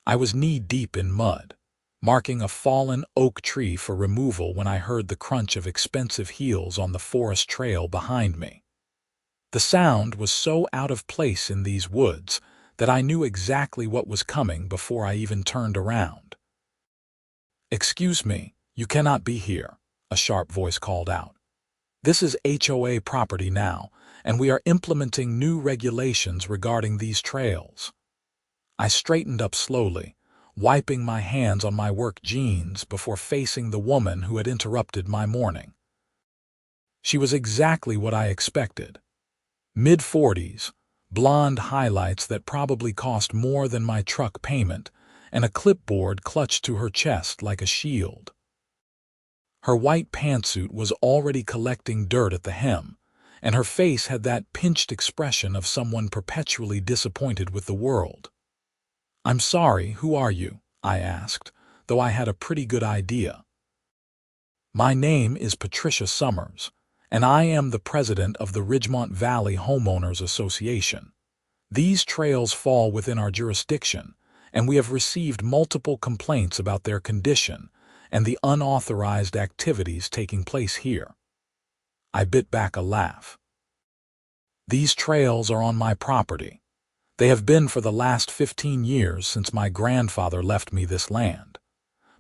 I was knee-deep in mud, marking a fallen oak tree for removal when I heard the crunch of expensive heels on the forest trail behind me. The sound was so out of place in these woods that I knew exactly what was coming before I even turned around. "Excuse me, you cannot be here," a sharp voice called out. "This is HOA property now, and we are implementing new regulations regarding these trails." I straightened up slowly, wiping my hands on my work jeans before facing the woman who had interrupted my morning. She was exactly what I expected. Mid-40s, blonde highlights that probably cost more than my truck payment, and a clipboard clutched to her chest like a shield. Her white pantsuit was already collecting dirt at the hem, and her face had that pinched expression of someone perpetually disappointed with the world. "I'm sorry, who are you?" I asked, though I had a pretty good idea. "My name is Patricia Summers, and I am the president of the Ridgemont Valley Homeowners Association. These trails fall within our jurisdiction, and we have received multiple complaints about their condition and the unauthorized activities taking place here." I bit back a laugh. "These trails are on my property. They have been for the last 15 years since my grandfather left me this land."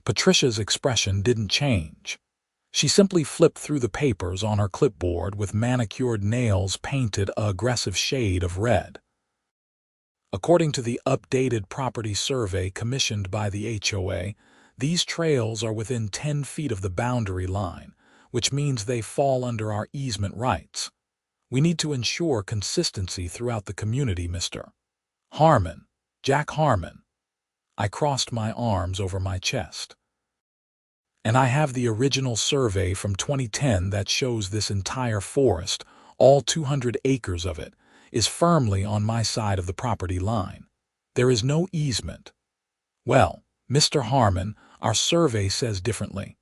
Patricia's expression didn't change. She simply flipped through the papers on her clipboard with manicured nails painted an aggressive shade of red. "According to the updated property survey commissioned by the HOA, these trails are within 10 feet of the boundary line, which means they fall under our easement rights. We need to ensure consistency throughout the community, Mr. Harmon, Jack Harmon." I crossed my arms over my chest. "And I have the original survey from 2010 that shows this entire forest, all 200 acres of it, is firmly on my side of the property line. There is no easement." "Well, Mr. Harmon, our survey says differently."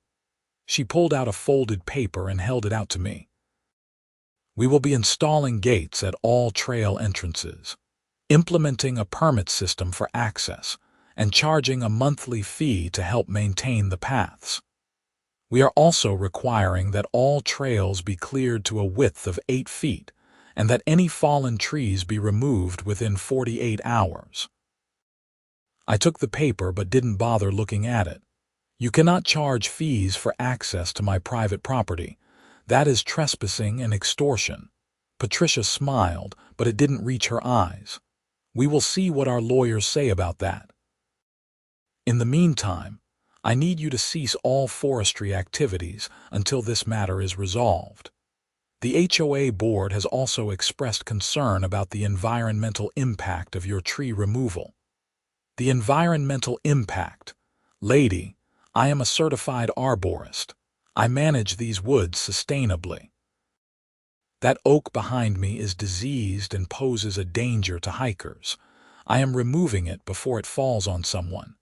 She pulled out a folded paper and held it out to me. "We will be installing gates at all trail entrances, implementing a permit system for access, and charging a monthly fee to help maintain the paths. We are also requiring that all trails be cleared to a width of 8 feet and that any fallen trees be removed within 48 hours. I took the paper but didn't bother looking at it. "You cannot charge fees for access to my private property. That is trespassing and extortion." Patricia smiled, but it didn't reach her eyes. "We will see what our lawyers say about that. In the meantime, I need you to cease all forestry activities until this matter is resolved." The HOA board has also expressed concern about the environmental impact of your tree removal. "The environmental impact? Lady, I am a certified arborist. I manage these woods sustainably. That oak behind me is diseased and poses a danger to hikers. I am removing it before it falls on someone."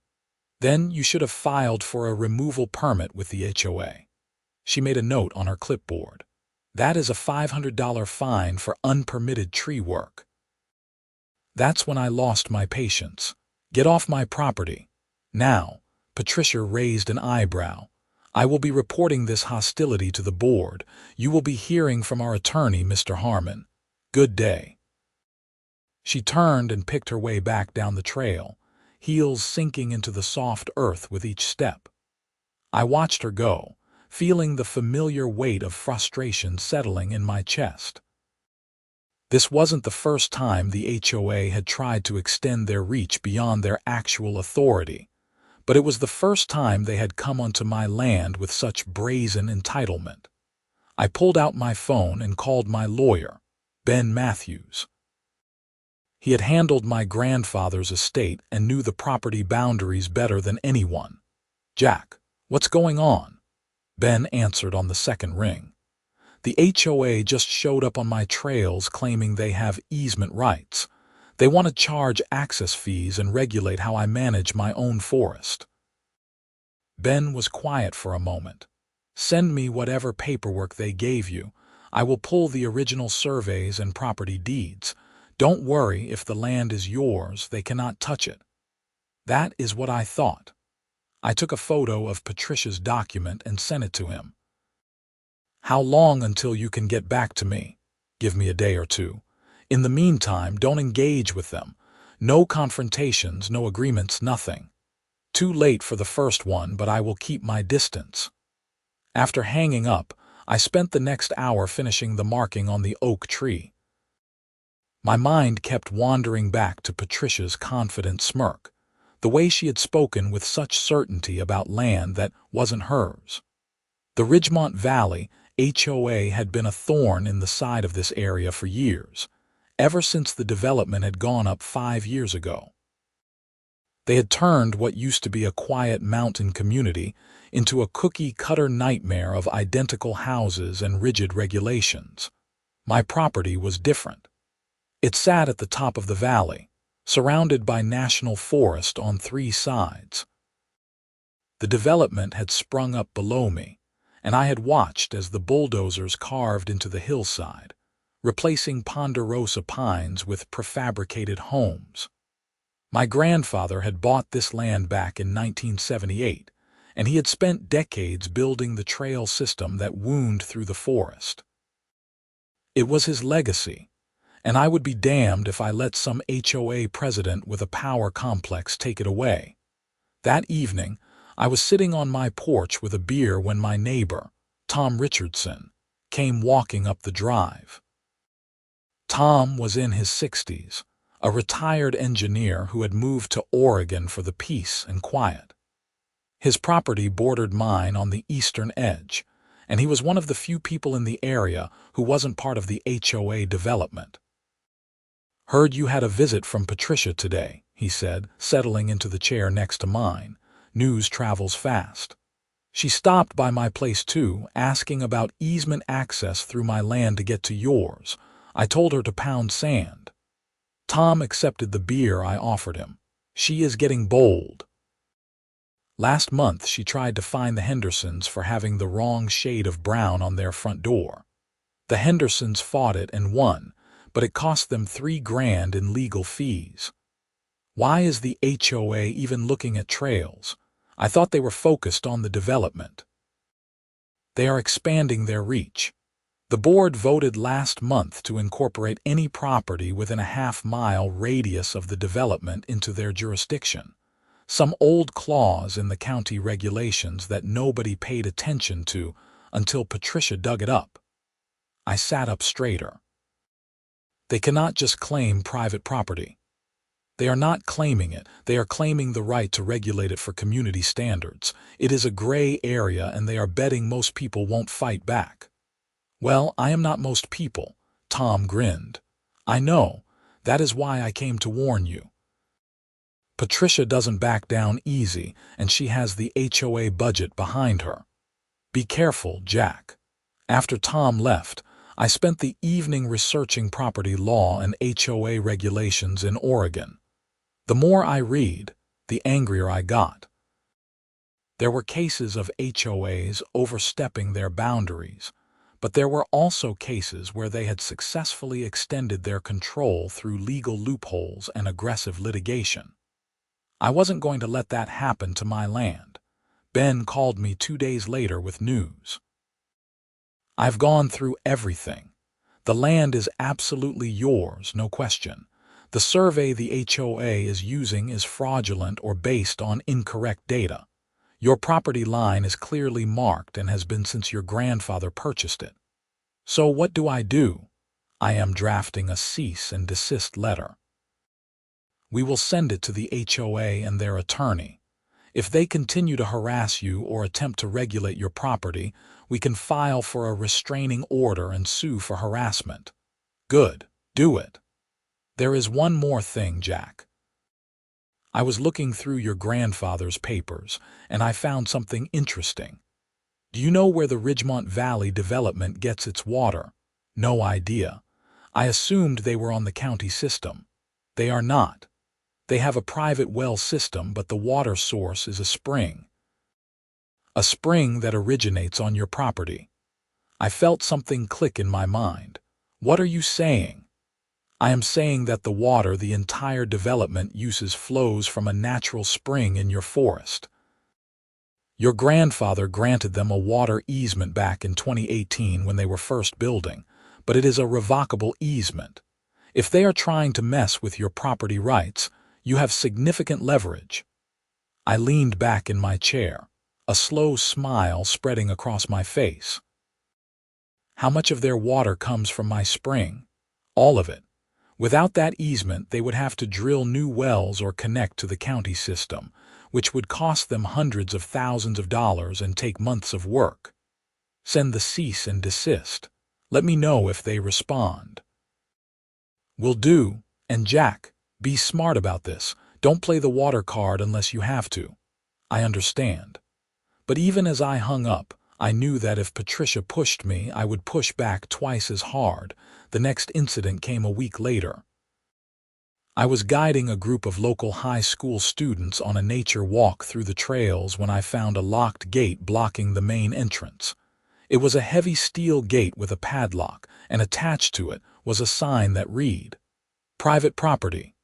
"Then you should have filed for a removal permit with the HOA." She made a note on her clipboard. "That is a $500 fine for unpermitted tree work." That's when I lost my patience. "Get off my property. Now." Patricia raised an eyebrow. "I will be reporting this hostility to the board. You will be hearing from our attorney, Mr. Harmon. Good day." She turned and picked her way back down the trail, heels sinking into the soft earth with each step. I watched her go, feeling the familiar weight of frustration settling in my chest. This wasn't the first time the HOA had tried to extend their reach beyond their actual authority, but it was the first time they had come onto my land with such brazen entitlement. I pulled out my phone and called my lawyer, Ben Matthews. He had handled my grandfather's estate and knew the property boundaries better than anyone. "Jack, what's going on?" Ben answered on the second ring. "The HOA just showed up on my trails claiming they have easement rights. They want to charge access fees and regulate how I manage my own forest." Ben was quiet for a moment. "Send me whatever paperwork they gave you. I will pull the original surveys and property deeds. Don't worry, if the land is yours, they cannot touch it." That is what I thought. I took a photo of Patricia's document and sent it to him. How long until you can get back to me? Give me a day or two. In the meantime, don't engage with them. No confrontations, no agreements, nothing. Too late for the first one, but I will keep my distance. After hanging up, I spent the next hour finishing the marking on the oak tree. My mind kept wandering back to Patricia's confident smirk, the way she had spoken with such certainty about land that wasn't hers. The Ridgemont Valley HOA had been a thorn in the side of this area for years, ever since the development had gone up 5 years ago. They had turned what used to be a quiet mountain community into a cookie-cutter nightmare of identical houses and rigid regulations. My property was different. It sat at the top of the valley, surrounded by national forest on 3 sides. The development had sprung up below me, and I had watched as the bulldozers carved into the hillside, replacing ponderosa pines with prefabricated homes. My grandfather had bought this land back in 1978, and he had spent decades building the trail system that wound through the forest. It was his legacy, and I would be damned if I let some HOA president with a power complex take it away. That evening, I was sitting on my porch with a beer when my neighbor, Tom Richardson, came walking up the drive. Tom was in his 60s, a retired engineer who had moved to Oregon for the peace and quiet. His property bordered mine on the eastern edge, and he was one of the few people in the area who wasn't part of the HOA development. "Heard you had a visit from Patricia today," he said, settling into the chair next to mine. "News travels fast. She stopped by my place too, asking about easement access through my land to get to yours. I told her to pound sand." Tom accepted the beer I offered him. "She is getting bold. Last month she tried to fine the Hendersons for having the wrong shade of brown on their front door. The Hendersons fought it and won, but it cost them $3,000 in legal fees. Why is the HOA even looking at trails? I thought they were focused on the development." "They are expanding their reach. The board voted last month to incorporate any property within a half-mile radius of the development into their jurisdiction. Some old clause in the county regulations that nobody paid attention to until Patricia dug it up." I sat up straighter. "They cannot just claim private property. They are not claiming it, they are claiming the right to regulate it for community standards. It is a gray area and they are betting most people won't fight back." "Well, I am not most people," Tom grinned. "I know. That is why I came to warn you. Patricia doesn't back down easy, and she has the HOA budget behind her. Be careful, Jack." After Tom left, I spent the evening researching property law and HOA regulations in Oregon. The more I read, the angrier I got. There were cases of HOAs overstepping their boundaries, but there were also cases where they had successfully extended their control through legal loopholes and aggressive litigation. I wasn't going to let that happen to my land. Ben called me 2 days later with news. "I've gone through everything. The land is absolutely yours, no question. The survey the HOA is using is fraudulent or based on incorrect data. Your property line is clearly marked and has been since your grandfather purchased it. So what do? I am drafting a cease and desist letter. We will send it to the HOA and their attorney. If they continue to harass you or attempt to regulate your property, we can file for a restraining order and sue for harassment." "Good. Do it. There is one more thing, Jack. I was looking through your grandfather's papers, and I found something interesting. Do you know where the Ridgemont Valley development gets its water?" "No idea. I assumed they were on the county system. They are not. They have a private well system, but the water source is a spring. A spring that originates on your property." I felt something click in my mind. "What are you saying?" I am saying that the water the entire development uses flows from a natural spring in your forest. Your grandfather granted them a water easement back in 2018 when they were first building, but it is a revocable easement. If they are trying to mess with your property rights, you have significant leverage. I leaned back in my chair, a slow smile spreading across my face. How much of their water comes from my spring? All of it. Without that easement, they would have to drill new wells or connect to the county system, which would cost them hundreds of thousands of dollars and take months of work. Send the cease and desist. Let me know if they respond. Will do. And Jack, be smart about this. Don't play the water card unless you have to. I understand. But even as I hung up, I knew that if Patricia pushed me, I would push back twice as hard. The next incident came a week later. I was guiding a group of local high school students on a nature walk through the trails when I found a locked gate blocking the main entrance. It was a heavy steel gate with a padlock, and attached to it was a sign that read, "Private property.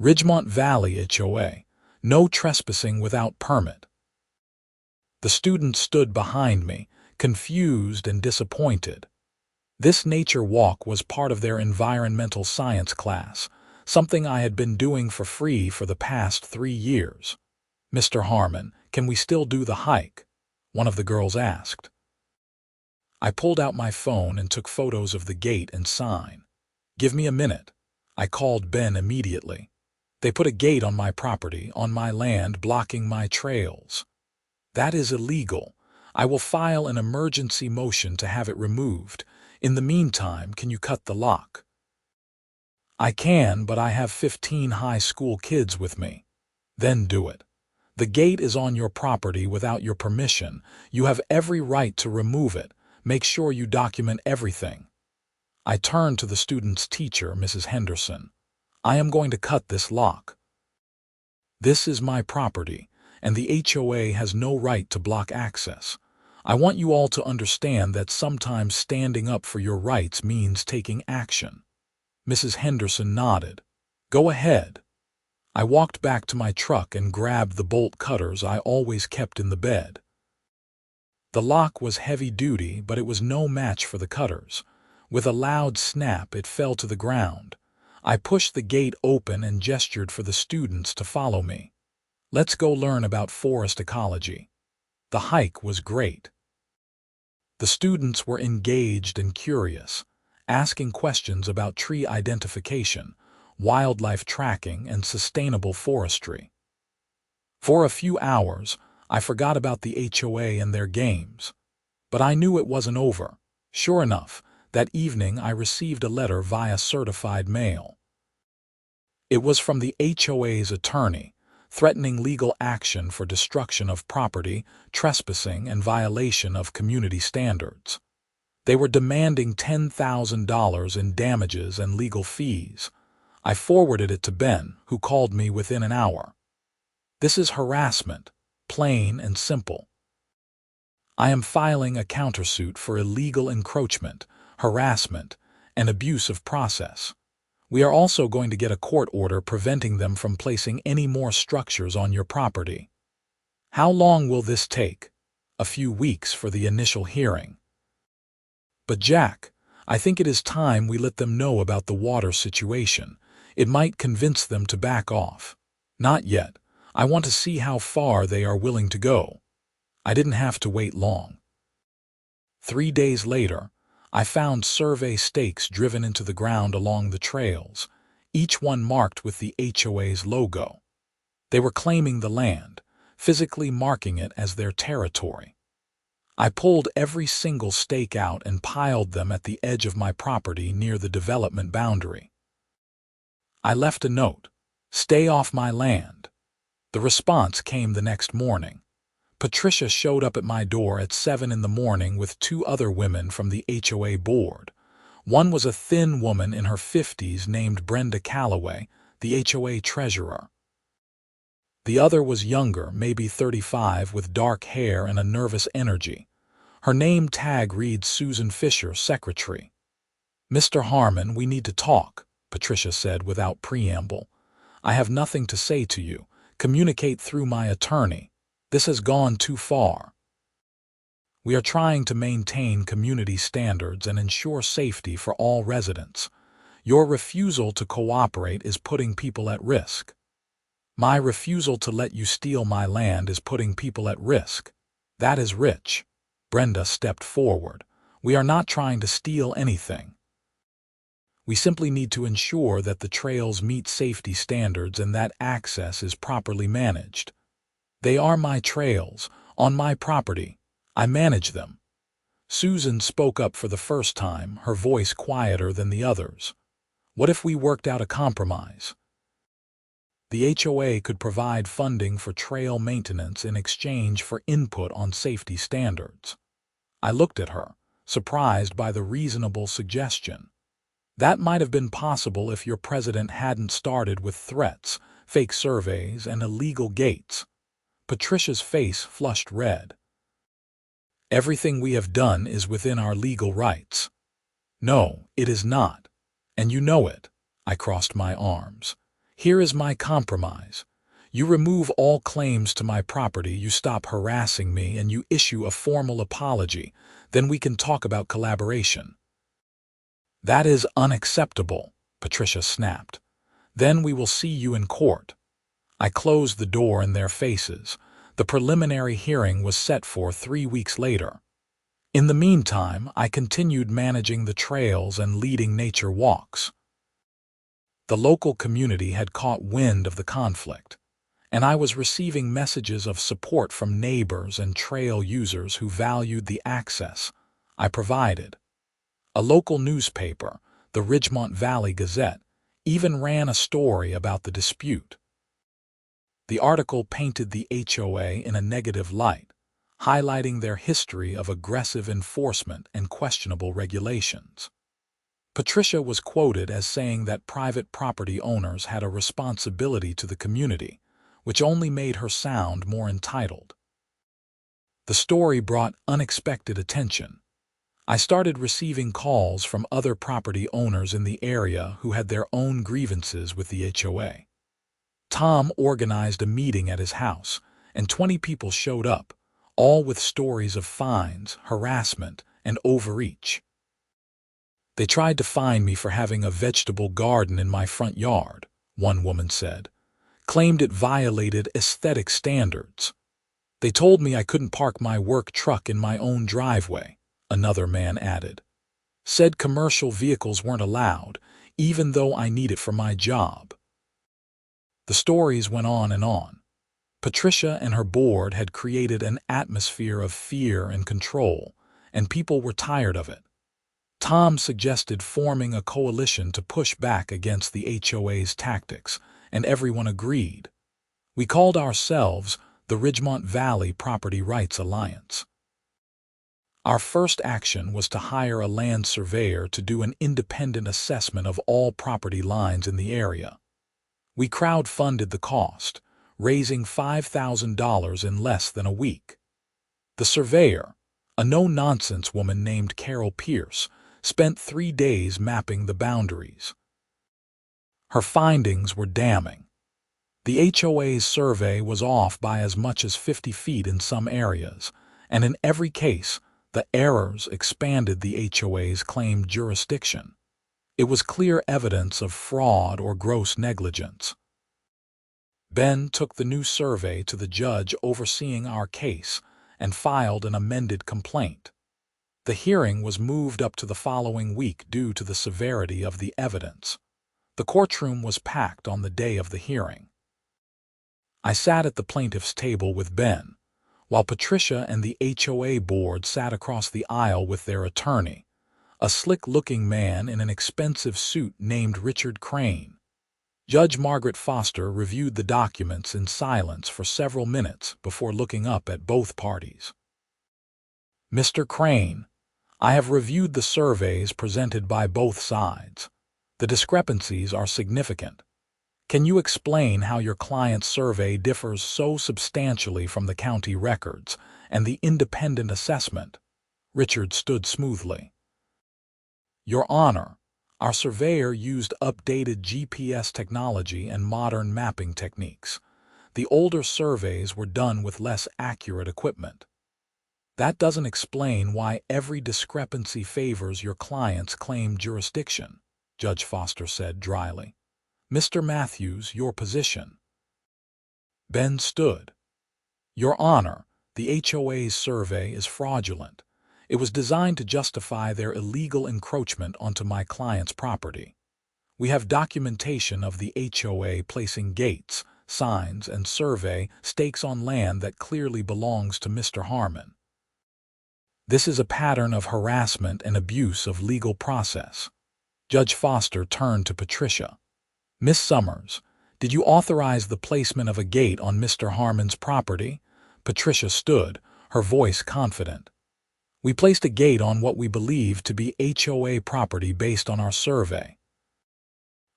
Ridgemont Valley HOA. No trespassing without permit." The students stood behind me, confused and disappointed. This nature walk was part of their environmental science class, something I had been doing for free for the past 3 years. "Mr. Harmon, can we still do the hike?" one of the girls asked. I pulled out my phone and took photos of the gate and sign. "Give me a minute." I called Ben immediately. "They put a gate on my property, on my land, blocking my trails." "That is illegal. I will file an emergency motion to have it removed. In the meantime, can you cut the lock?" "I can, but I have 15 high school kids with me." "Then do it. The gate is on your property without your permission. You have every right to remove it. Make sure you document everything." I turned to the student's teacher, Mrs. Henderson. "I am going to cut this lock. This is my property, and the HOA has no right to block access. I want you all to understand that sometimes standing up for your rights means taking action." Mrs. Henderson nodded. "Go ahead." I walked back to my truck and grabbed the bolt cutters I always kept in the bed. The lock was heavy-duty, but it was no match for the cutters. With a loud snap, it fell to the ground. I pushed the gate open and gestured for the students to follow me. "Let's go learn about forest ecology." The hike was great. The students were engaged and curious, asking questions about tree identification, wildlife tracking, and sustainable forestry. For a few hours, I forgot about the HOA and their games. But I knew it wasn't over. Sure enough, that evening I received a letter via certified mail. It was from the HOA's attorney, threatening legal action for destruction of property, trespassing, and violation of community standards. They were demanding $10,000 in damages and legal fees. I forwarded it to Ben, who called me within an hour. "This is harassment, plain and simple. I am filing a countersuit for illegal encroachment, harassment, and abuse of process. We are also going to get a court order preventing them from placing any more structures on your property." "How long will this take?" "A few weeks for the initial hearing." "But Jack, I think it is time we let them know about the water situation. It might convince them to back off." "Not yet. I want to see how far they are willing to go." I didn't have to wait long. 3 days later, I found survey stakes driven into the ground along the trails, each one marked with the HOA's logo. They were claiming the land, physically marking it as their territory. I pulled every single stake out and piled them at the edge of my property near the development boundary. I left a note, "Stay off my land." The response came the next morning. Patricia showed up at my door at 7 in the morning with 2 other women from the HOA board. One was a thin woman in her 50s named Brenda Calloway, the HOA treasurer. The other was younger, maybe 35, with dark hair and a nervous energy. Her name tag reads Susan Fisher, secretary. "Mr. Harmon, we need to talk." Patricia said without preamble. "I have nothing to say to you. Communicate through my attorney. This has gone too far. We are trying to maintain community standards and ensure safety for all residents. Your refusal to cooperate is putting people at risk." "My refusal to let you steal my land is putting people at risk. That is rich." Brenda stepped forward. "We are not trying to steal anything. We simply need to ensure that the trails meet safety standards and that access is properly managed. They are my trails, on my property. I manage them." Susan spoke up for the first time, her voice quieter than the others. "What if we worked out a compromise? The HOA could provide funding for trail maintenance in exchange for input on safety standards." I looked at her, surprised by the reasonable suggestion. "That might have been possible if your president hadn't started with threats, fake surveys, and illegal gates." Patricia's face flushed red. "Everything we have done is within our legal rights." "No, it is not. And you know it." I crossed my arms. "Here is my compromise. You remove all claims to my property, you stop harassing me, and you issue a formal apology. Then we can talk about collaboration." "That is unacceptable," Patricia snapped. "Then we will see you in court." I closed the door in their faces. The preliminary hearing was set for 3 weeks later. In the meantime, I continued managing the trails and leading nature walks. The local community had caught wind of the conflict, and I was receiving messages of support from neighbors and trail users who valued the access I provided. A local newspaper, the Ridgemont Valley Gazette, even ran a story about the dispute. The article painted the HOA in a negative light, highlighting their history of aggressive enforcement and questionable regulations. Patricia was quoted as saying that private property owners had a responsibility to the community, which only made her sound more entitled. The story brought unexpected attention. I started receiving calls from other property owners in the area who had their own grievances with the HOA. Tom organized a meeting at his house, and 20 people showed up, all with stories of fines, harassment, and overreach. "They tried to fine me for having a vegetable garden in my front yard," one woman said. "Claimed it violated aesthetic standards. They told me I couldn't park my work truck in my own driveway," another man added. "Said commercial vehicles weren't allowed, even though I need it for my job." The stories went on and on. Patricia and her board had created an atmosphere of fear and control, and people were tired of it. Tom suggested forming a coalition to push back against the HOA's tactics, and everyone agreed. We called ourselves the Ridgemont Valley Property Rights Alliance. Our first action was to hire a land surveyor to do an independent assessment of all property lines in the area. We crowdfunded the cost, raising $5,000 in less than a week. The surveyor, a no-nonsense woman named Carol Pierce, spent 3 days mapping the boundaries. Her findings were damning. The HOA's survey was off by as much as 50 feet in some areas, and in every case, the errors expanded the HOA's claimed jurisdiction. It was clear evidence of fraud or gross negligence. Ben took the new survey to the judge overseeing our case and filed an amended complaint. The hearing was moved up to the following week due to the severity of the evidence. The courtroom was packed on the day of the hearing. I sat at the plaintiff's table with Ben, while Patricia and the HOA board sat across the aisle with their attorney, a slick-looking man in an expensive suit named Richard Crane. Judge Margaret Foster reviewed the documents in silence for several minutes before looking up at both parties. "Mr. Crane, I have reviewed the surveys presented by both sides. The discrepancies are significant. Can you explain how your client's survey differs so substantially from the county records and the independent assessment?" Richard stood smoothly. "Your Honor, Our surveyor used updated GPS technology and modern mapping techniques. The older surveys were done with less accurate equipment. That doesn't explain why every discrepancy favors your client's claimed jurisdiction, Judge Foster said dryly. Mr. Matthews, your position. Ben stood. Your Honor, the HOA's survey is fraudulent. It was designed to justify their illegal encroachment onto my client's property. We have documentation of the HOA placing gates, signs, and survey stakes on land that clearly belongs to Mr. Harmon. This is a pattern of harassment and abuse of legal process. Judge Foster turned to Patricia. Miss Summers, did you authorize the placement of a gate on Mr. Harmon's property? Patricia stood, her voice confident. We placed a gate on what we believed to be HOA property based on our survey.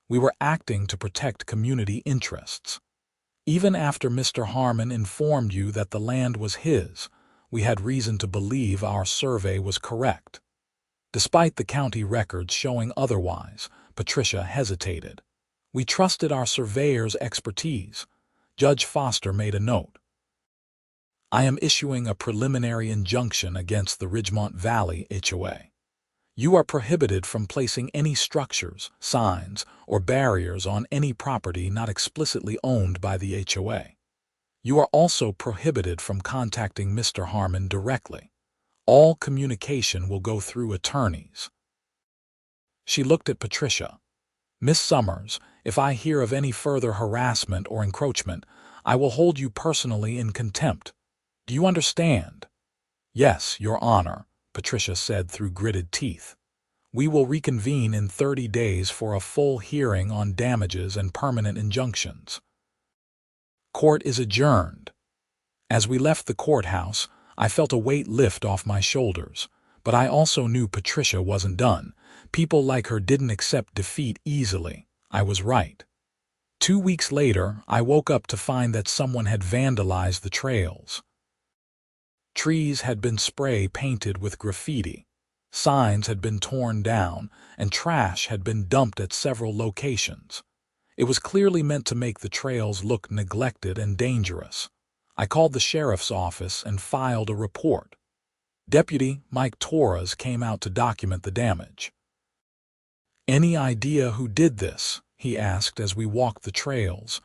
We were acting to protect community interests. Even after Mr. Harmon informed you that the land was his, we had reason to believe our survey was correct. Despite the county records showing otherwise, Patricia hesitated. We trusted our surveyor's expertise. Judge Foster made a note. I am issuing a preliminary injunction against the Ridgemont Valley HOA. You are prohibited from placing any structures, signs, or barriers on any property not explicitly owned by the HOA. You are also prohibited from contacting Mr. Harmon directly. All communication will go through attorneys. She looked at Patricia. Miss Summers, if I hear of any further harassment or encroachment, I will hold you personally in contempt. Do you understand? Yes, Your Honor, Patricia said through gritted teeth. We will reconvene in 30 days for a full hearing on damages and permanent injunctions. Court is adjourned. As we left the courthouse, I felt a weight lift off my shoulders, but I also knew Patricia wasn't done. People like her didn't accept defeat easily. I was right. 2 weeks later, I woke up to find that someone had vandalized the trails. Trees had been spray painted with graffiti. Signs had been torn down, and trash had been dumped at several locations. It was clearly meant to make the trails look neglected and dangerous. I called the sheriff's office and filed a report. Deputy Mike Torres came out to document the damage. Any idea who did this? He asked as we walked the trails.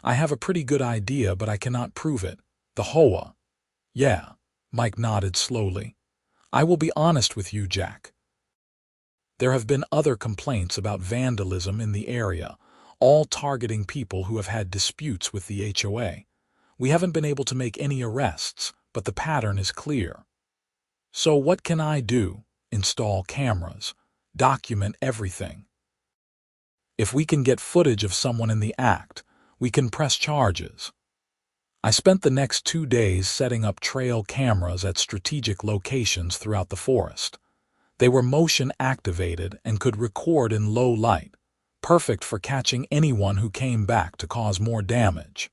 I have a pretty good idea, but I cannot prove it. The HOA. Yeah, Mike nodded slowly. I will be honest with you, Jack. There have been other complaints about vandalism in the area, all targeting people who have had disputes with the HOA. We haven't been able to make any arrests, but the pattern is clear. So what can I do? Install cameras. Document everything. If we can get footage of someone in the act, we can press charges. I spent the next 2 days setting up trail cameras at strategic locations throughout the forest. They were motion activated and could record in low light, perfect for catching anyone who came back to cause more damage.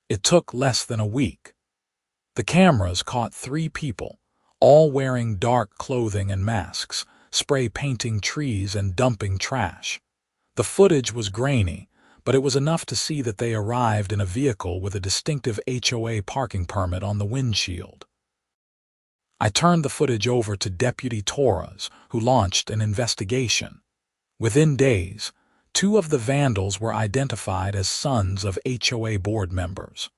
It took less than a week. The cameras caught 3 people, all wearing dark clothing and masks, spray painting trees and dumping trash. The footage was grainy, but it was enough to see that they arrived in a vehicle with a distinctive HOA parking permit on the windshield. I turned the footage over to Deputy Torres, who launched an investigation. Within days, 2 of the vandals were identified as sons of HOA board members.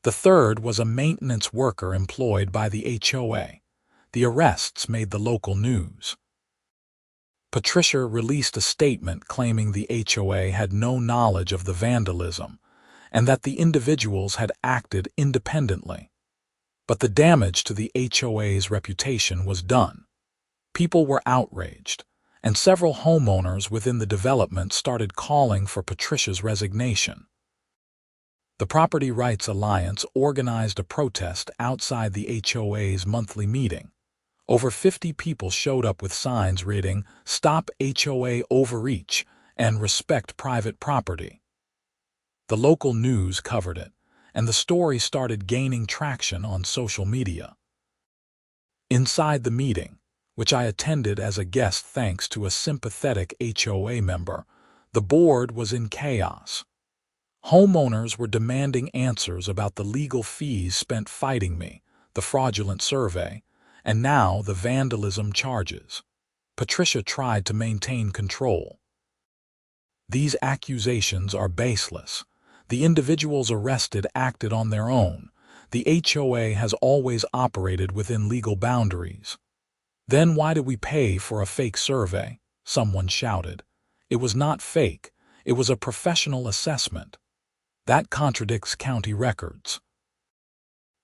The third was a maintenance worker employed by the HOA. The arrests made the local news. Patricia released a statement claiming the HOA had no knowledge of the vandalism and that the individuals had acted independently. But the damage to the HOA's reputation was done. People were outraged, and several homeowners within the development started calling for Patricia's resignation. The Property Rights Alliance organized a protest outside the HOA's monthly meeting. Over 50 people showed up with signs reading, "Stop HOA Overreach" and "Respect Private Property." The local news covered it, and the story started gaining traction on social media. Inside the meeting, which I attended as a guest thanks to a sympathetic HOA member, the board was in chaos. Homeowners were demanding answers about the legal fees spent fighting me, the fraudulent survey, and now the vandalism charges. Patricia tried to maintain control. These accusations are baseless. The individuals arrested acted on their own. The HOA has always operated within legal boundaries. Then why did we pay for a fake survey? Someone shouted. It was not fake. It was a professional assessment. That contradicts county records.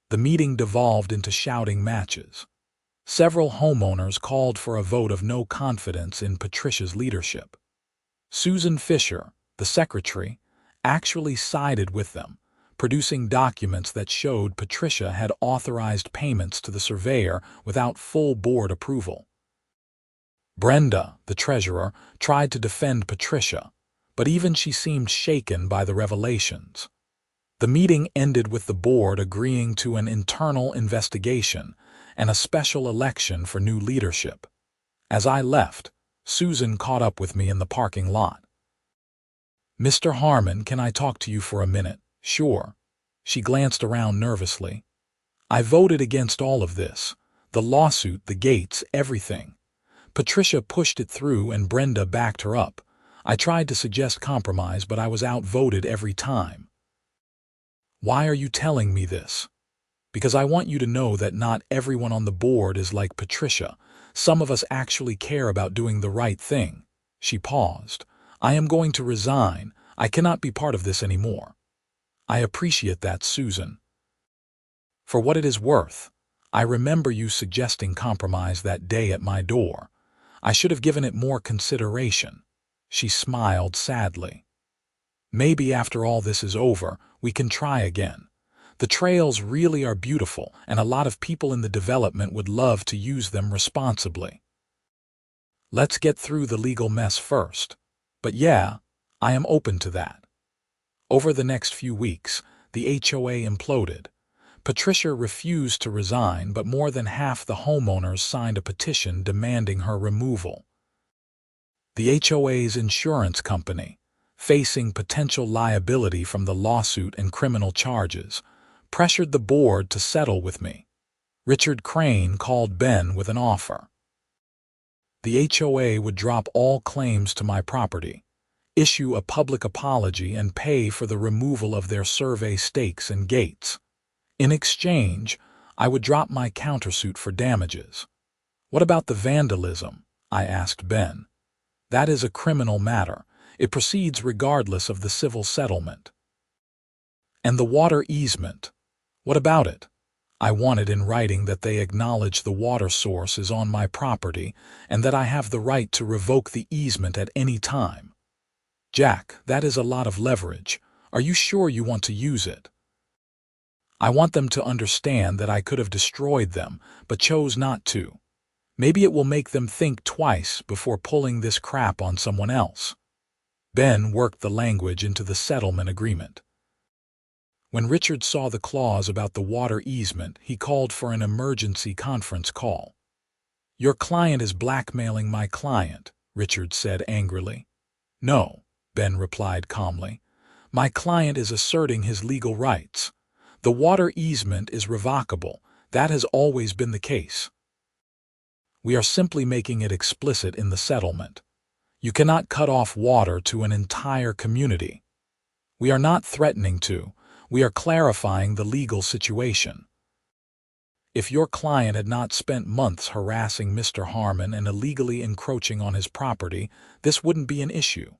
The meeting devolved into shouting matches. Several homeowners called for a vote of no confidence in Patricia's leadership. Susan Fisher, the secretary, actually sided with them, producing documents that showed Patricia had authorized payments to the surveyor without full board approval. Brenda, the treasurer, tried to defend Patricia, but even she seemed shaken by the revelations. The meeting ended with the board agreeing to an internal investigation and a special election for new leadership. As I left, Susan caught up with me in the parking lot. "Mr. Harmon, can I talk to you for a minute?" "Sure." She glanced around nervously. "I voted against all of this. The lawsuit, the gates, everything. Patricia pushed it through and Brenda backed her up. I tried to suggest compromise, but I was outvoted every time." "Why are you telling me this?" "Because I want you to know that not everyone on the board is like Patricia. Some of us actually care about doing the right thing." She paused. "I am going to resign. I cannot be part of this anymore." "I appreciate that, Susan. For what it is worth, I remember you suggesting compromise that day at my door. I should have given it more consideration." She smiled sadly. "Maybe after all this is over, we can try again. The trails really are beautiful, and a lot of people in the development would love to use them responsibly. Let's get through the legal mess first. But yeah, I am open to that." Over the next few weeks, the HOA imploded. Patricia refused to resign, but more than half the homeowners signed a petition demanding her removal. The HOA's insurance company, facing potential liability from the lawsuit and criminal charges, pressured the board to settle with me. Richard Crane called Ben with an offer. The HOA would drop all claims to my property, issue a public apology, and pay for the removal of their survey stakes and gates. In exchange, I would drop my countersuit for damages. "What about the vandalism?" I asked Ben. "That is a criminal matter. It proceeds regardless of the civil settlement." "And the water easement? What about it?" I wanted in writing that they acknowledge the water source is on my property and that I have the right to revoke the easement at any time. "Jack, that is a lot of leverage. Are you sure you want to use it?" "I want them to understand that I could have destroyed them, but chose not to. Maybe it will make them think twice before pulling this crap on someone else." Ben worked the language into the settlement agreement. When Richard saw the clause about the water easement, he called for an emergency conference call. "Your client is blackmailing my client," Richard said angrily. "No," Ben replied calmly. "My client is asserting his legal rights. The water easement is revocable. That has always been the case. We are simply making it explicit in the settlement. You cannot cut off water to an entire community. We are not threatening to. We are clarifying the legal situation. If your client had not spent months harassing Mr. Harmon and illegally encroaching on his property, this wouldn't be an issue."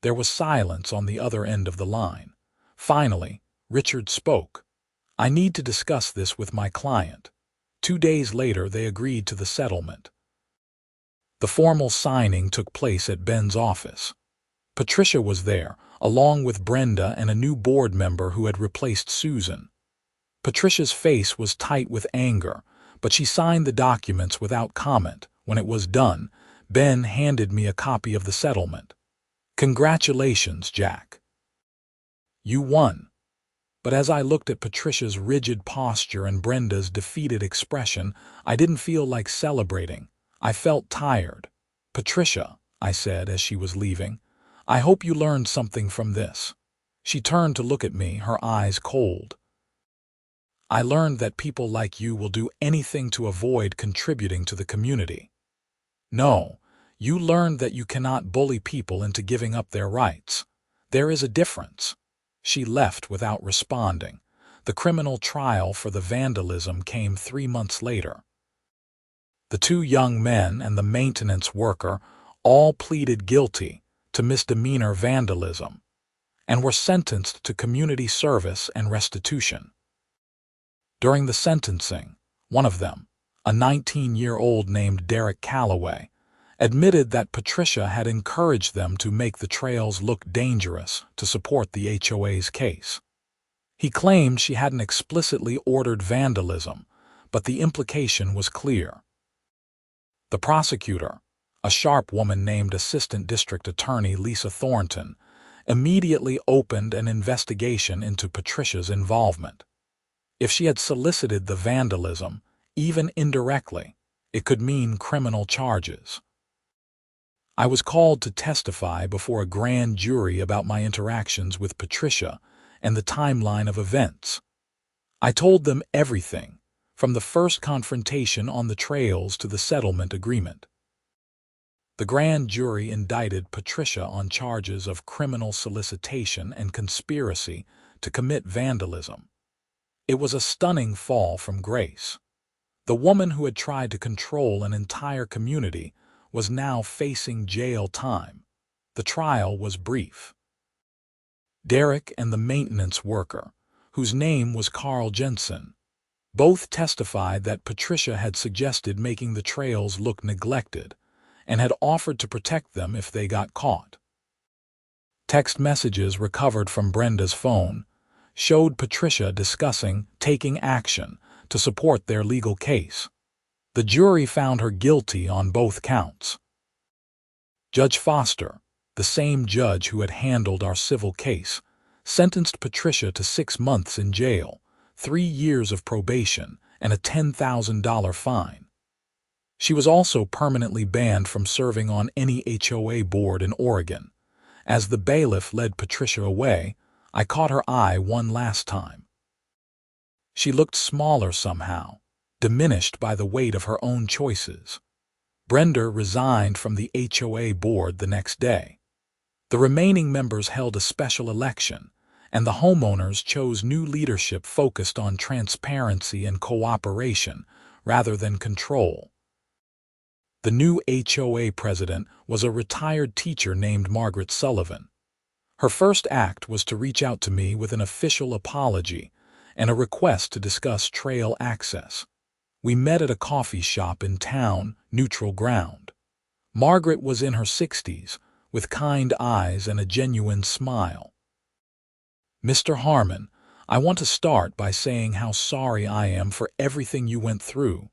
There was silence on the other end of the line. Finally, Richard spoke. "I need to discuss this with my client." 2 days later, they agreed to the settlement. The formal signing took place at Ben's office. Patricia was there, along with Brenda and a new board member who had replaced Susan. Patricia's face was tight with anger, but she signed the documents without comment. When it was done, Ben handed me a copy of the settlement. "Congratulations, Jack. You won." But as I looked at Patricia's rigid posture and Brenda's defeated expression, I didn't feel like celebrating. I felt tired. "Patricia," I said as she was leaving, "I hope you learned something from this." She turned to look at me, her eyes cold. "I learned that people like you will do anything to avoid contributing to the community." "No, you learned that you cannot bully people into giving up their rights. There is a difference." She left without responding. The criminal trial for the vandalism came 3 months later. The 2 young men and the maintenance worker all pleaded guilty to misdemeanor vandalism and were sentenced to community service and restitution. During the sentencing, one of them, a 19-year-old named Derek Calloway, admitted that Patricia had encouraged them to make the trails look dangerous to support the HOA's case. He claimed she hadn't explicitly ordered vandalism, but the implication was clear. The prosecutor, a sharp woman named Assistant District Attorney Lisa Thornton, immediately opened an investigation into Patricia's involvement. If she had solicited the vandalism, even indirectly, it could mean criminal charges. I was called to testify before a grand jury about my interactions with Patricia and the timeline of events. I told them everything, from the first confrontation on the trails to the settlement agreement. The grand jury indicted Patricia on charges of criminal solicitation and conspiracy to commit vandalism. It was a stunning fall from grace. The woman who had tried to control an entire community was now facing jail time. The trial was brief. Derek and the maintenance worker, whose name was Carl Jensen, both testified that Patricia had suggested making the trails look neglected and had offered to protect them if they got caught. Text messages recovered from Brenda's phone showed Patricia discussing taking action to support their legal case. The jury found her guilty on both counts. Judge Foster, the same judge who had handled our civil case, sentenced Patricia to 6 months in jail, 3 years of probation, and a $10,000 fine. She was also permanently banned from serving on any HOA board in Oregon. As the bailiff led Patricia away, I caught her eye one last time. She looked smaller somehow, diminished by the weight of her own choices. Brenda resigned from the HOA board the next day. The remaining members held a special election, and the homeowners chose new leadership focused on transparency and cooperation rather than control. The new HOA president was a retired teacher named Margaret Sullivan. Her first act was to reach out to me with an official apology and a request to discuss trail access. We met at a coffee shop in town, neutral ground. Margaret was in her 60s, with kind eyes and a genuine smile. "Mr. Harmon, I want to start by saying how sorry I am for everything you went through.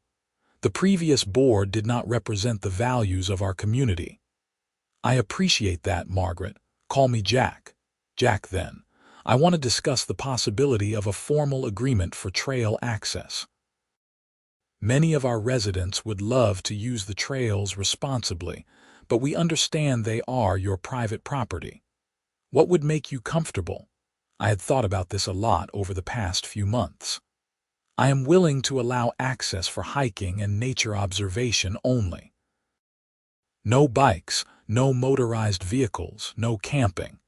The previous board did not represent the values of our community." "I appreciate that, Margaret. Call me Jack." "Jack, then. I want to discuss the possibility of a formal agreement for trail access. Many of our residents would love to use the trails responsibly, but we understand they are your private property. What would make you comfortable?" I had thought about this a lot over the past few months. "I am willing to allow access for hiking and nature observation only. No bikes, no motorized vehicles, no camping.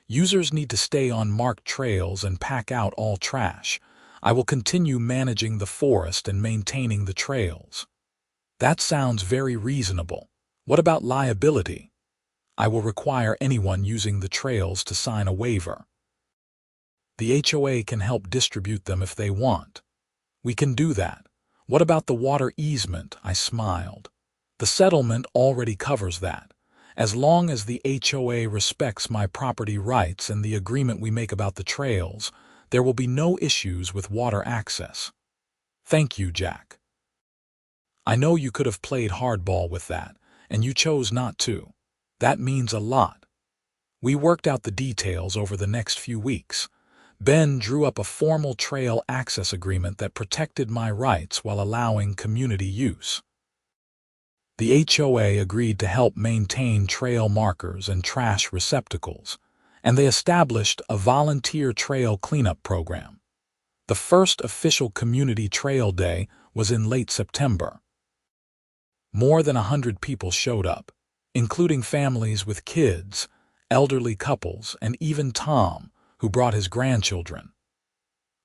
Users need to stay on marked trails and pack out all trash. I will continue managing the forest and maintaining the trails." "That sounds very reasonable. What about liability?" "I will require anyone using the trails to sign a waiver. The HOA can help distribute them if they want." "We can do that. What about the water easement?" I smiled. "The settlement already covers that. As long as the HOA respects my property rights and the agreement we make about the trails, there will be no issues with water access." "Thank you, Jack. I know you could have played hardball with that, and you chose not to. That means a lot." We worked out the details over the next few weeks. Ben drew up a formal trail access agreement that protected my rights while allowing community use. The HOA agreed to help maintain trail markers and trash receptacles, and they established a volunteer trail cleanup program. The first official community trail day was in late September. More than 100 people showed up, including families with kids, elderly couples, and even Tom, who brought his grandchildren.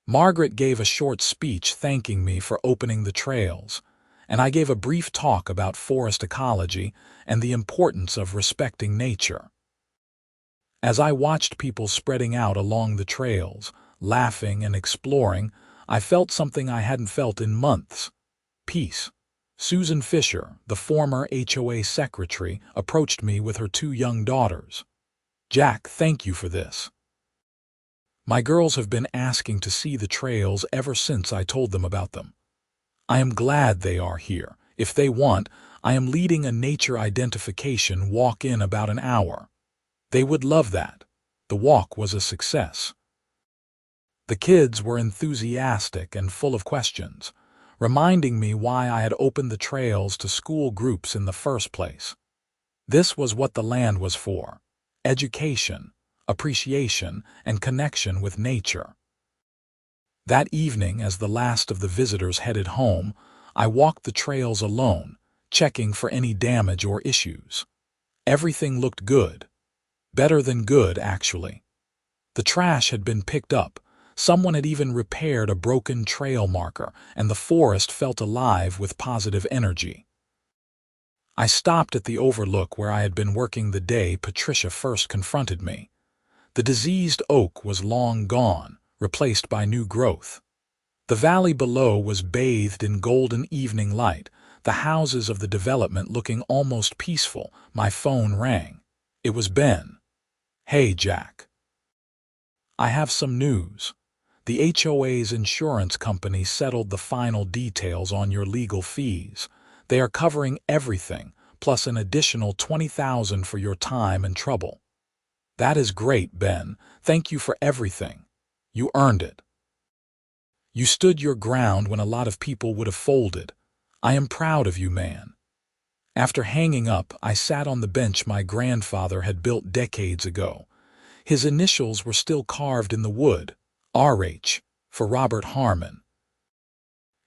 Margaret gave a short speech thanking me for opening the trails, and I gave a brief talk about forest ecology and the importance of respecting nature. As I watched people spreading out along the trails, laughing and exploring, I felt something I hadn't felt in months: peace. Susan Fisher, the former HOA secretary, approached me with her 2 young daughters. "Jack, thank you for this. My girls have been asking to see the trails ever since I told them about them. I am glad they are here. If they want, I am leading a nature identification walk in about an hour. They would love that." The walk was a success. The kids were enthusiastic and full of questions, reminding me why I had opened the trails to school groups in the first place. This was what the land was for: education, appreciation, and connection with nature. That evening, as the last of the visitors headed home, I walked the trails alone, checking for any damage or issues. Everything looked good. Better than good, actually. The trash had been picked up. Someone had even repaired a broken trail marker, and the forest felt alive with positive energy. I stopped at the overlook where I had been working the day Patricia first confronted me. The diseased oak was long gone, replaced by new growth. The valley below was bathed in golden evening light, the houses of the development looking almost peaceful. My phone rang. It was Ben. "Hey, Jack. I have some news. The HOA's insurance company settled the final details on your legal fees. They are covering everything, plus an additional $20,000 for your time and trouble." "That is great, Ben. Thank you for everything. You earned it. You stood your ground when a lot of people would have folded. I am proud of you, man." After hanging up, I sat on the bench my grandfather had built decades ago. His initials were still carved in the wood: RH, for Robert Harmon.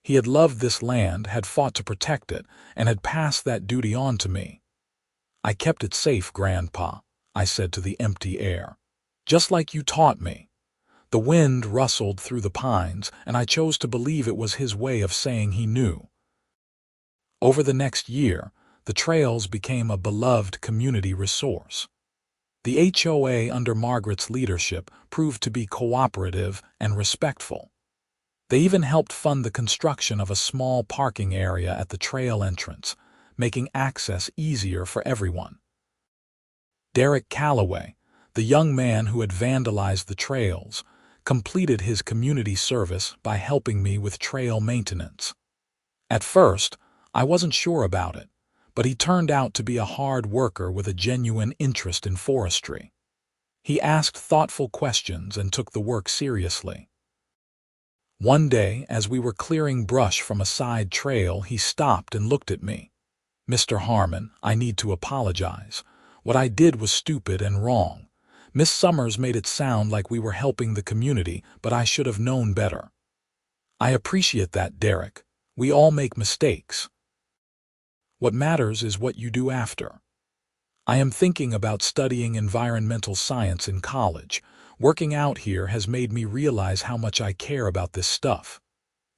He had loved this land, had fought to protect it, and had passed that duty on to me. "I kept it safe, Grandpa," I said to the empty air. "Just like you taught me." The wind rustled through the pines, and I chose to believe it was his way of saying he knew. Over the next year, the trails became a beloved community resource. The HOA under Margaret's leadership proved to be cooperative and respectful. They even helped fund the construction of a small parking area at the trail entrance, making access easier for everyone. Derek Calloway, the young man who had vandalized the trails, completed his community service by helping me with trail maintenance. At first, I wasn't sure about it, but he turned out to be a hard worker with a genuine interest in forestry. He asked thoughtful questions and took the work seriously. One day, as we were clearing brush from a side trail, he stopped and looked at me. "Mr. Harmon, I need to apologize. What I did was stupid and wrong. Miss Summers made it sound like we were helping the community, but I should have known better." "I appreciate that, Derek. We all make mistakes. What matters is what you do after. I am thinking about studying environmental science in college. Working out here has made me realize how much I care about this stuff."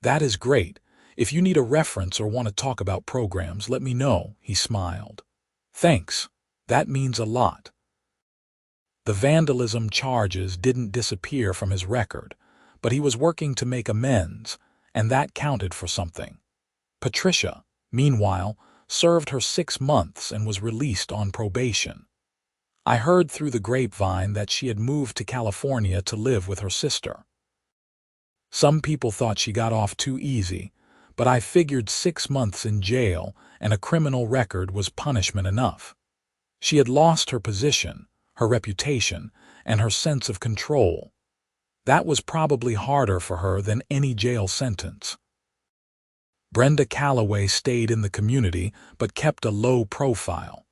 "That is great. If you need a reference or want to talk about programs, let me know," he smiled. "Thanks. That means a lot." The vandalism charges didn't disappear from his record, but he was working to make amends, and that counted for something. Patricia, meanwhile, served her 6 months and was released on probation. I heard through the grapevine that she had moved to California to live with her sister. Some people thought she got off too easy, but I figured 6 months in jail and a criminal record was punishment enough. She had lost her position, her reputation, and her sense of control. That was probably harder for her than any jail sentence. Brenda Calloway stayed in the community but kept a low profile.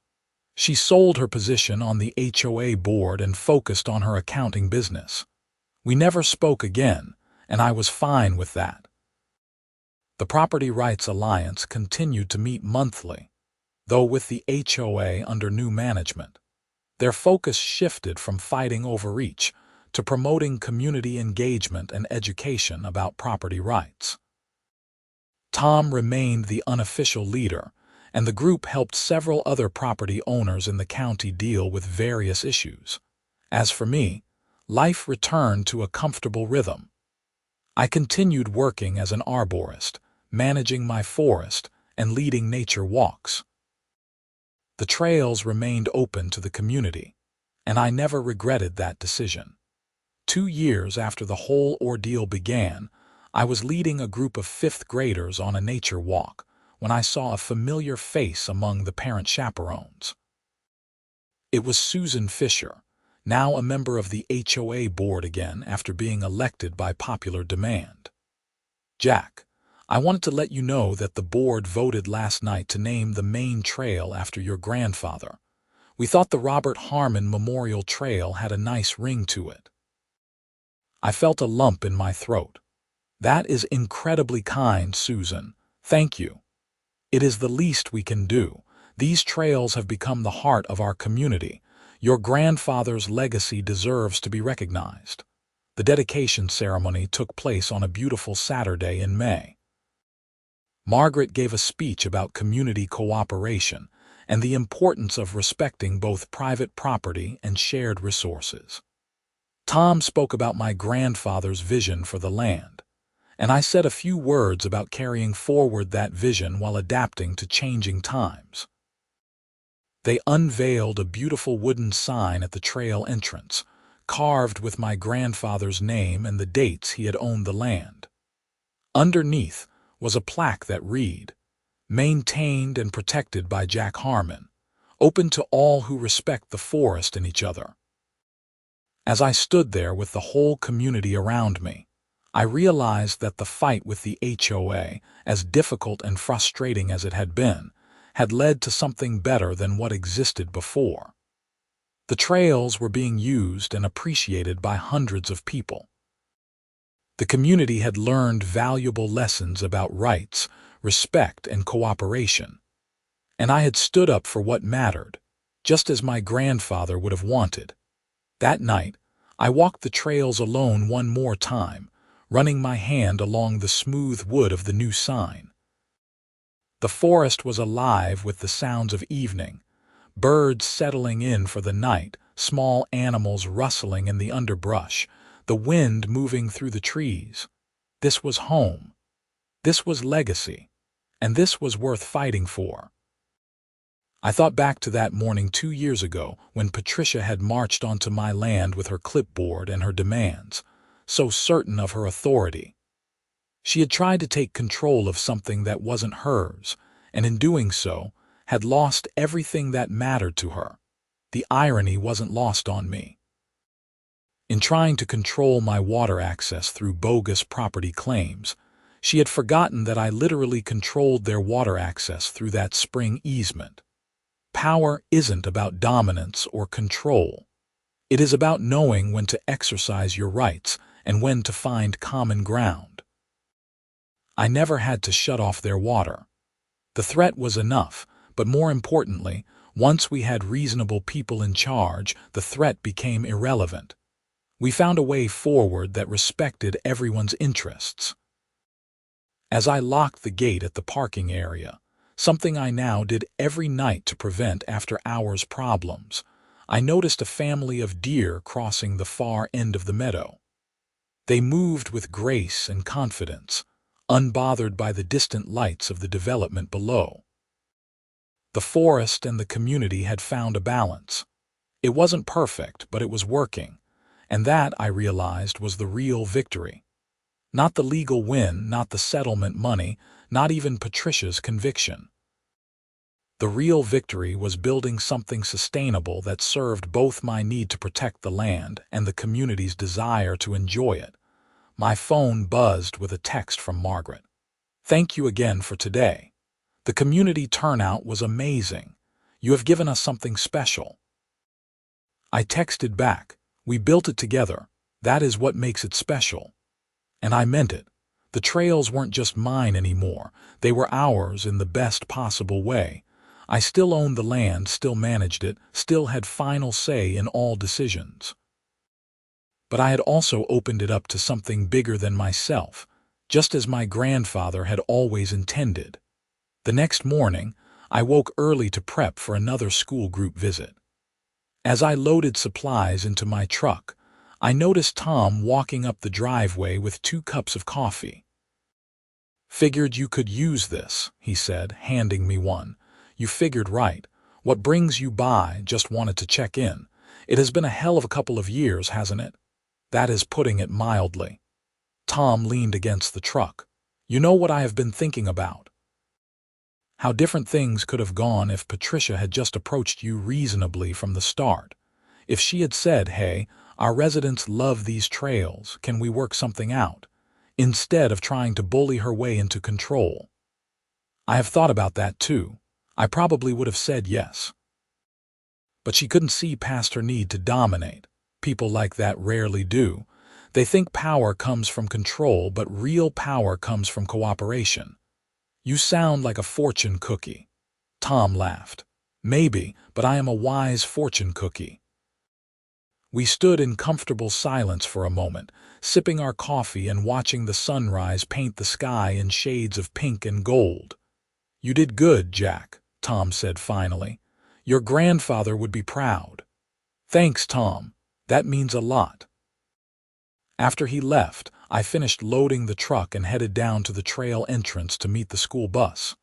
She sold her position on the HOA board and focused on her accounting business. We never spoke again, and I was fine with that. The Property Rights Alliance continued to meet monthly, though with the HOA under new management. Their focus shifted from fighting overreach to promoting community engagement and education about property rights. Tom remained the unofficial leader, and the group helped several other property owners in the county deal with various issues. As for me, life returned to a comfortable rhythm. I continued working as an arborist, managing my forest, and leading nature walks. The trails remained open to the community, and I never regretted that decision. 2 years after the whole ordeal began, I was leading a group of 5th graders on a nature walk when I saw a familiar face among the parent chaperones. It was Susan Fisher, now a member of the HOA board again after being elected by popular demand. "Jack, I wanted to let you know that the board voted last night to name the main trail after your grandfather. We thought the Robert Harmon Memorial Trail had a nice ring to it." I felt a lump in my throat. "That is incredibly kind, Susan. Thank you. It is the least we can do. These trails have become the heart of our community. Your grandfather's legacy deserves to be recognized." The dedication ceremony took place on a beautiful Saturday in May. Margaret gave a speech about community cooperation and the importance of respecting both private property and shared resources. Tom spoke about my grandfather's vision for the land, and I said a few words about carrying forward that vision while adapting to changing times. They unveiled a beautiful wooden sign at the trail entrance, carved with my grandfather's name and the dates he had owned the land. Underneath was a plaque that read, "Maintained and protected by Jack Harmon, open to all who respect the forest and each other." As I stood there with the whole community around me, I realized that the fight with the HOA, as difficult and frustrating as it had led to something better than what existed before. The trails were being used and appreciated by hundreds of people. The community had learned valuable lessons about rights, respect, and cooperation. And I had stood up for what mattered, just as my grandfather would have wanted. That night, I walked the trails alone one more time, running my hand along the smooth wood of the new sign. The forest was alive with the sounds of evening, birds settling in for the night, small animals rustling in the underbrush, the wind moving through the trees. This was home. This was legacy. And this was worth fighting for. I thought back to that morning 2 years ago when Patricia had marched onto my land with her clipboard and her demands, so certain of her authority. She had tried to take control of something that wasn't hers, and in doing so, had lost everything that mattered to her. The irony wasn't lost on me. In trying to control my water access through bogus property claims, she had forgotten that I literally controlled their water access through that spring easement. Power isn't about dominance or control. It is about knowing when to exercise your rights and when to find common ground. I never had to shut off their water. The threat was enough, but more importantly, once we had reasonable people in charge, the threat became irrelevant. We found a way forward that respected everyone's interests. As I locked the gate at the parking area, something I now did every night to prevent after-hours problems, I noticed a family of deer crossing the far end of the meadow. They moved with grace and confidence, unbothered by the distant lights of the development below. The forest and the community had found a balance. It wasn't perfect, but it was working, and that, I realized, was the real victory. Not the legal win, not the settlement money, not even Patricia's conviction. The real victory was building something sustainable that served both my need to protect the land and the community's desire to enjoy it. My phone buzzed with a text from Margaret. Thank you again for today. The community turnout was amazing. You have given us something special. I texted back, we built it together. That is what makes it special. And I meant it. The trails weren't just mine anymore. They were ours in the best possible way. I still owned the land, still managed it, still had final say in all decisions. But I had also opened it up to something bigger than myself, just as my grandfather had always intended. The next morning, I woke early to prep for another school group visit. As I loaded supplies into my truck, I noticed Tom walking up the driveway with 2 cups of coffee. "Figured you could use this," he said, handing me one. "You figured right. What brings you by? Just wanted to check in. It has been a hell of a couple of years, hasn't it?" That is putting it mildly. Tom leaned against the truck. "You know what I have been thinking about? How different things could have gone if Patricia had just approached you reasonably from the start. If she had said, 'Hey, our residents love these trails, can we work something out?' Instead of trying to bully her way into control." I have thought about that too. I probably would have said yes. But she couldn't see past her need to dominate. People like that rarely do. They think power comes from control, but real power comes from cooperation. "You sound like a fortune cookie." Tom laughed. "Maybe, but I am a wise fortune cookie." We stood in comfortable silence for a moment, sipping our coffee and watching the sunrise paint the sky in shades of pink and gold. "You did good, Jack," Tom said finally. "Your grandfather would be proud." "Thanks, Tom. That means a lot." After he left, I finished loading the truck and headed down to the trail entrance to meet the school bus.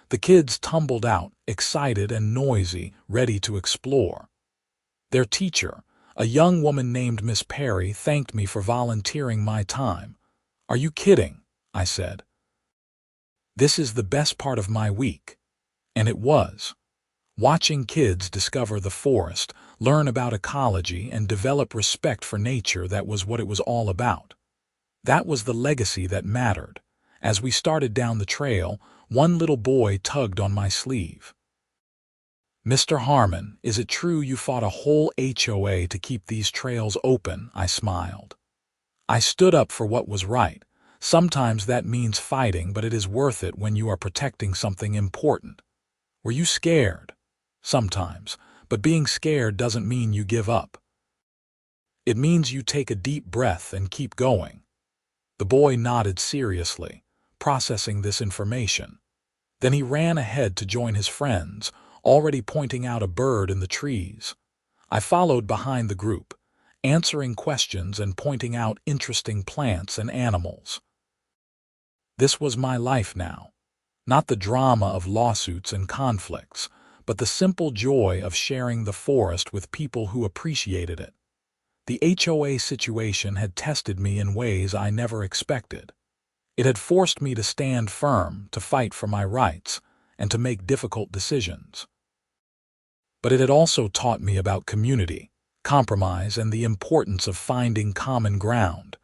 The kids tumbled out, excited and noisy, ready to explore. Their teacher, a young woman named Miss Perry, thanked me for volunteering my time. "Are you kidding?" I said. "This is the best part of my week." And it was. Watching kids discover the forest, learn about ecology, and develop respect for nature, that was what it was all about. That was the legacy that mattered. As we started down the trail, one little boy tugged on my sleeve. "Mr. Harmon, is it true you fought a whole HOA to keep these trails open?" I smiled. I stood up for what was right. Sometimes that means fighting, but it is worth it when you are protecting something important. "Were you scared?" "Sometimes, but being scared doesn't mean you give up. It means you take a deep breath and keep going." The boy nodded seriously, processing this information. Then he ran ahead to join his friends, already pointing out a bird in the trees. I followed behind the group, answering questions and pointing out interesting plants and animals. This was my life now. Not the drama of lawsuits and conflicts, but the simple joy of sharing the forest with people who appreciated it. The HOA situation had tested me in ways I never expected. It had forced me to stand firm, to fight for my rights, and to make difficult decisions. But it had also taught me about community, compromise, and the importance of finding common ground.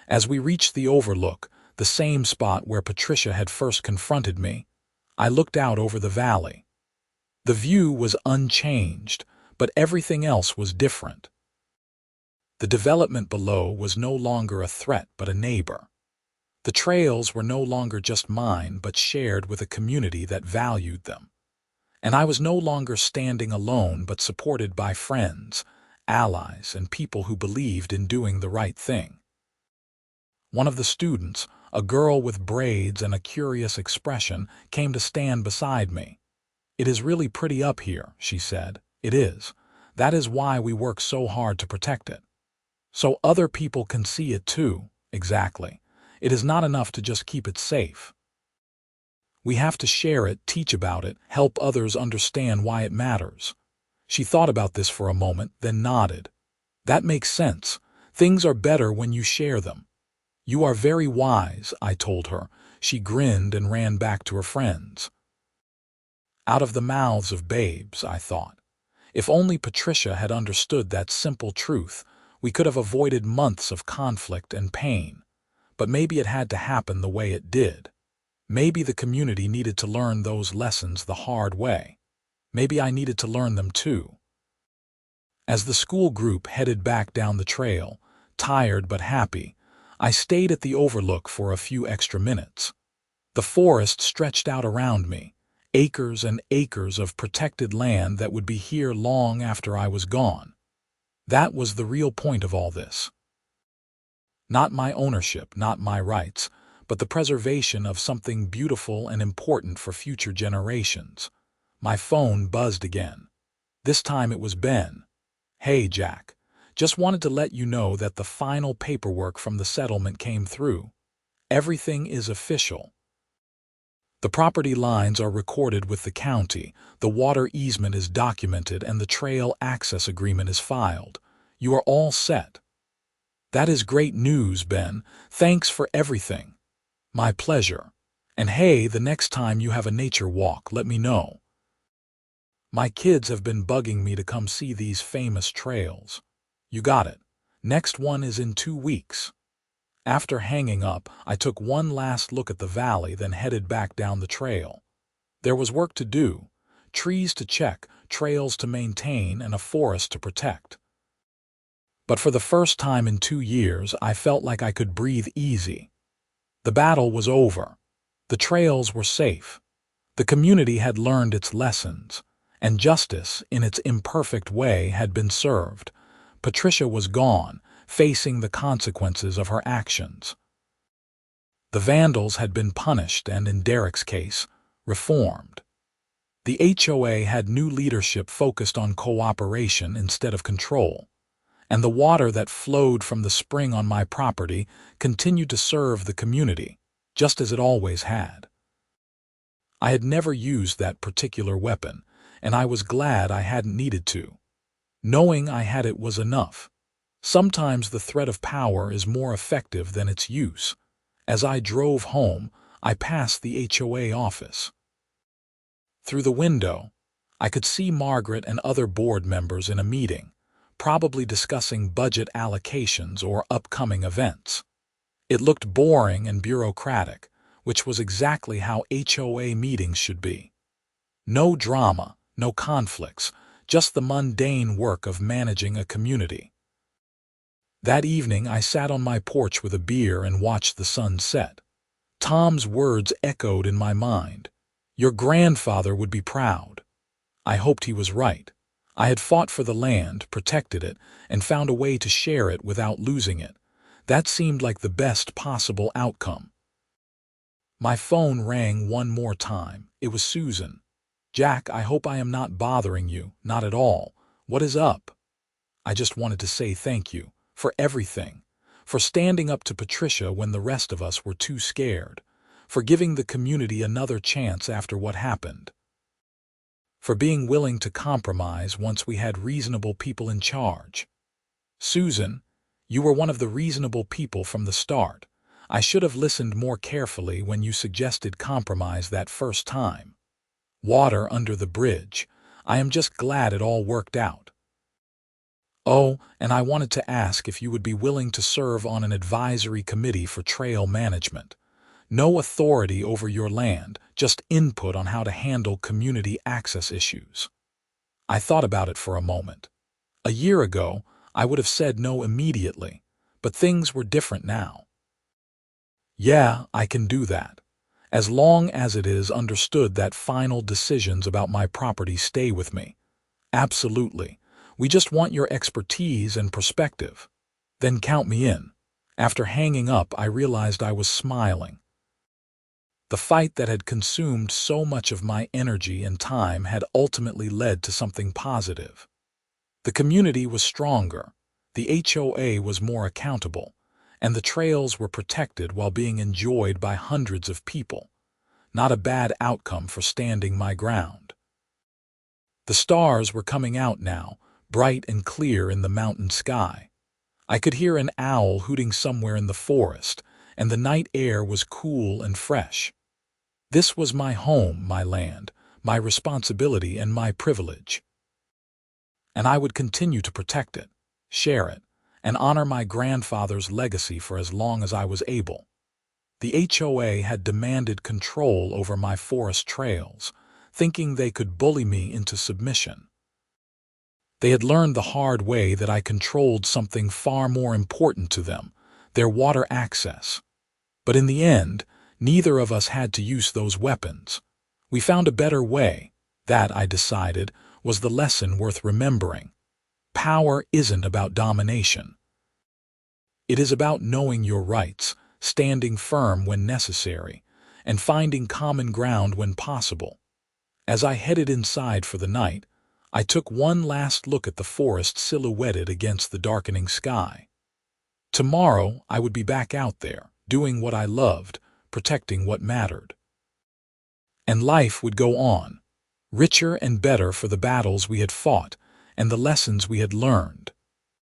As we reached the overlook, the same spot where Patricia had first confronted me, I looked out over the valley. The view was unchanged, but everything else was different. The development below was no longer a threat but a neighbor. The trails were no longer just mine but shared with a community that valued them. And I was no longer standing alone but supported by friends, allies, and people who believed in doing the right thing. One of the students, a girl with braids and a curious expression, came to stand beside me. "It is really pretty up here," she said. "It is. That is why we work so hard to protect it. So other people can see it too." "Exactly. It is not enough to just keep it safe. We have to share it, teach about it, help others understand why it matters." She thought about this for a moment, then nodded. "That makes sense. Things are better when you share them." "You are very wise," I told her. She grinned and ran back to her friends. Out of the mouths of babes, I thought. If only Patricia had understood that simple truth, we could have avoided months of conflict and pain. But maybe it had to happen the way it did. Maybe the community needed to learn those lessons the hard way. Maybe I needed to learn them too. As the school group headed back down the trail, tired but happy, I stayed at the overlook for a few extra minutes. The forest stretched out around me, acres and acres of protected land that would be here long after I was gone. That was the real point of all this. Not my ownership, not my rights, but the preservation of something beautiful and important for future generations. My phone buzzed again. This time it was Ben. "Hey, Jack. Just wanted to let you know that the final paperwork from the settlement came through. Everything is official. The property lines are recorded with the county, the water easement is documented, and the trail access agreement is filed. You are all set." "That is great news, Ben. Thanks for everything." "My pleasure. And hey, the next time you have a nature walk, let me know. My kids have been bugging me to come see these famous trails." "You got it. Next one is in 2 weeks." After hanging up, I took one last look at the valley, then headed back down the trail. There was work to do, trees to check, trails to maintain, and a forest to protect. But for the first time in 2 years, I felt like I could breathe easy. The battle was over. The trails were safe. The community had learned its lessons, and justice, in its imperfect way, had been served. Patricia was gone, facing the consequences of her actions. The vandals had been punished and, in Derek's case, reformed. The HOA had new leadership focused on cooperation instead of control, and the water that flowed from the spring on my property continued to serve the community, just as it always had. I had never used that particular weapon, and I was glad I hadn't needed to. Knowing I had it was enough. Sometimes the threat of power is more effective than its use. As I drove home, I passed the HOA office. Through the window, I could see Margaret and other board members in a meeting, probably discussing budget allocations or upcoming events. It looked boring and bureaucratic, which was exactly how HOA meetings should be. No drama, no conflicts, just the mundane work of managing a community. That evening I sat on my porch with a beer and watched the sun set. Tom's words echoed in my mind. "Your grandfather would be proud." I hoped he was right. I had fought for the land, protected it, and found a way to share it without losing it. That seemed like the best possible outcome. My phone rang one more time. It was Susan. "Jack, I hope I am not bothering you. Not at all. What is up?" "I just wanted to say thank you. For everything. For standing up to Patricia when the rest of us were too scared. For giving the community another chance after what happened. For being willing to compromise once we had reasonable people in charge." "Susan, you were one of the reasonable people from the start. I should have listened more carefully when you suggested compromise that first time. Water under the bridge. I am just glad it all worked out. Oh, and I wanted to ask if you would be willing to serve on an advisory committee for trail management. No authority over your land, just input on how to handle community access issues." I thought about it for a moment. A year ago, I would have said no immediately, but things were different now. "Yeah, I can do that. As long as it is understood that final decisions about my property stay with me." "Absolutely. We just want your expertise and perspective." "Then count me in." After hanging up, I realized I was smiling. The fight that had consumed so much of my energy and time had ultimately led to something positive. The community was stronger, the HOA was more accountable, and the trails were protected while being enjoyed by hundreds of people. Not a bad outcome for standing my ground. The stars were coming out now, bright and clear in the mountain sky. I could hear an owl hooting somewhere in the forest, and the night air was cool and fresh. This was my home, my land, my responsibility, and my privilege. And I would continue to protect it, share it, and honor my grandfather's legacy for as long as I was able. The HOA had demanded control over my forest trails, thinking they could bully me into submission. They had learned the hard way that I controlled something far more important to them, their water access. But in the end, neither of us had to use those weapons. We found a better way. That, I decided, was the lesson worth remembering. Power isn't about domination. It is about knowing your rights, standing firm when necessary, and finding common ground when possible. As I headed inside for the night, I took one last look at the forest silhouetted against the darkening sky. Tomorrow I would be back out there, doing what I loved, protecting what mattered. And life would go on, richer and better for the battles we had fought and the lessons we had learned.